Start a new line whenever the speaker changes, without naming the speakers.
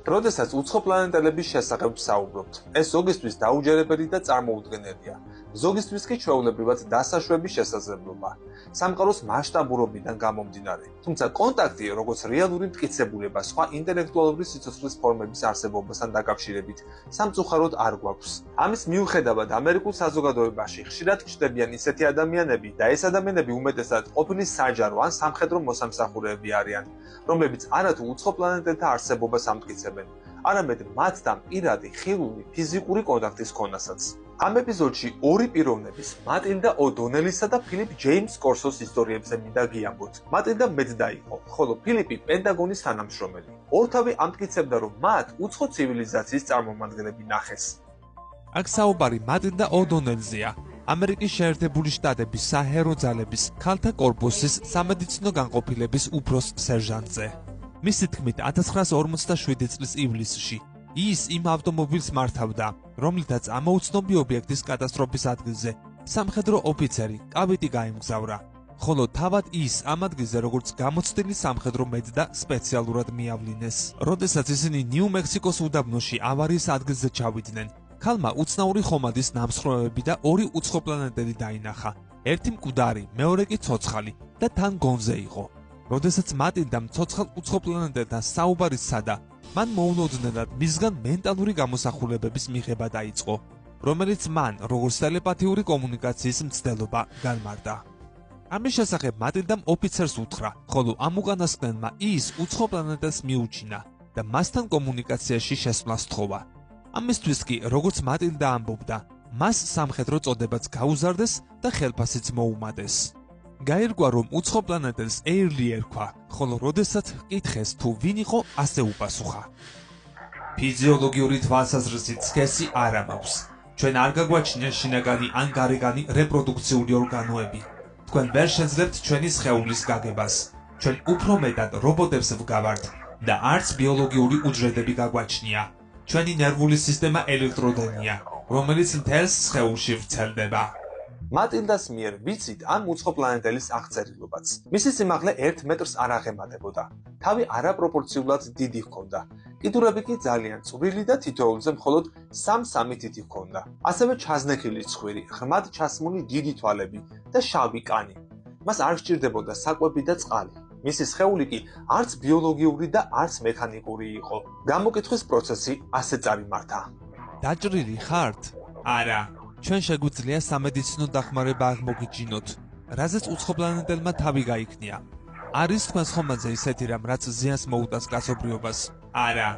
როდესაც უცხოპლანეტელების შესახებ ვსაუბრობთ, ეს ზოგისთვის დაუჯერებელი და წარმოუდგენელია. ზოგისთვის კი ჩვეულებრივად დასაშვების შესაძლებლობა, სამყაროს მასშტაბურობიდან გამომდინარე. თუმცა კონტაქტი, როგორც რეალური მტკიცებულება სხვა ინტელექტუალური სიცოცხლის ფორმების არსებობასთან დაკავშირებით, სამწუხაროდ არ გვაქვს. ამის მიუხედავად, ამერიკულ საზოგადოებაში ხშირად ჩნდებიან ისეთი ადამიანები და ეს ადამიანები უმეტესად ყოფილი საჯარო ან სამხედრო მოსამსახურეები არიან, რომლებიც არათუ უცხოპლანეტელთა არსებობას ამტკიცებენ, არამედ მათთან პირადი, ხილული, ფიზიკური კონტაქტის ქონასაც. ამ ეპიზოდში ორი პიროვნების, მატილდა ო'დონელისა და ფილიპ ჯეიმს კორსოს ისტორიებზე მინდა გიამბოთ. მატილდა მეძდა იყო, ხოლო ფილიპი პენტაგონის თანამშრომელი. ორთავე ამტკიცებდა, რომ მათ უცხო ცივილიზაციის წარმომადგენლები ნახეს.
აქ საუბარი მატილდა ო'დონელზეა, ამერიკის შეერთებული შტატების საჰერო ძალების ქალთა კორპუსის სამედიცინო განყოფილების უფროს სერჟანტზე. მისი თქმით, 1947 წლის ივლისში ის იმ ავტომობილს მართავდა, რომლითაც ამოუცნობი ობიექტის კატასტროფის ადგილზე სამხედრო ოფიცერი კავიტი გაემგზავრა, ხოლო თავად ის ამ ადგილზე როგორც გამოცდილი სამხედრო მეძდა სპეციალურად მიავლინეს. როდესაც ისინი ნიუ-მექსიკოს უდაბნოში ავარიის ადგილზე ჩავიდნენ, ქალმა უცნაური ხომალდის ნამსხვრევები და ორი უცხოპლანეტელი დაინახა. ერთი მკვდარი, მეორე კი ცოცხალი და თან გონზე იყო. როდესაც მატილდამ ცოცხალ უცხოპლანეტელთან საუბარი სცადა, მან მოულოდნელად მისგან მენტალური გამოსახულებების მიღება დაიწყო, რომელიც მან, როგორც ტელეპათიური კომუნიკაციის მცდელობა, განმარტა. ამის შესახებ მატილდამ ოფიცერს უთხრა, ხოლო ამ უკანასკნელმა ის უცხოპლანეტელს მიუჩინა და მასთან კომუნიკაციაში შესვლას სთხოვა. ამისთვის კი, როგორც მატილდა ამბობდა, მას სამხედრო წოდებაც გაუზარდეს და ხელფასიც მოუმატეს. გაირკვა, რომ უცხოპლანეტელს ეირლი ერქვა, ხოლო როდესაც ჰკითხეს თუ ვინ იყო, ასე უპასუხა: ფიზიოლოგიური თვალსაზრისით სქესი არ ამაქვს. ჩვენ არ გაგვაჩნია შინაგანი ან გარეგანი რეპროდუქციული ორგანოები. თქვენ ვერ შეძლებთ ჩვენი სხეულის გაგებას. ჩვენ უფრო მეტად რობოტებს ვგავართ და არც ბიოლოგიური უჯრედები გაგვაჩნია. ჩვენი ნერვული სისტემა ელექტროდენია, რომელიც მთელს სხეულში ვრცელდება.
მატილდას მიერ ვიცით ამ უცხოპლანეტელის აღწერილობაც. მისი სიმაღლე 1 მეტრს არ აღემატებოდა. თავი არაპროპორციულად დიდი ჰქონდა. კიდურები კი ძალიან წვრილი და თითოეულზე მხოლოდ 3-3 თითი ჰქონდა. ასევე ჩაზნექილი ცხვირი, ღრმად ჩასმული დიდი თვალები და შავი კანი. მას არ სჭირდებოდა საკვები და წყალი. მისი სხეული კი არც ბიოლოგიური და არც მექანიკური იყო. გამოკითხვის პროცესი ასე წარიმართა.
დაჭრილი ხართ? არა. ჩვენ შეგვიძლია სამედიცინო დახმარება აღმოგიჩინოთ, რაზეც უცხოპლანეტელმა თავი გაიქნია. არის თქვენს ხომალდზე ისეთი რამ, რაც ზიანს მოუტანს კაცობრიობას? არა.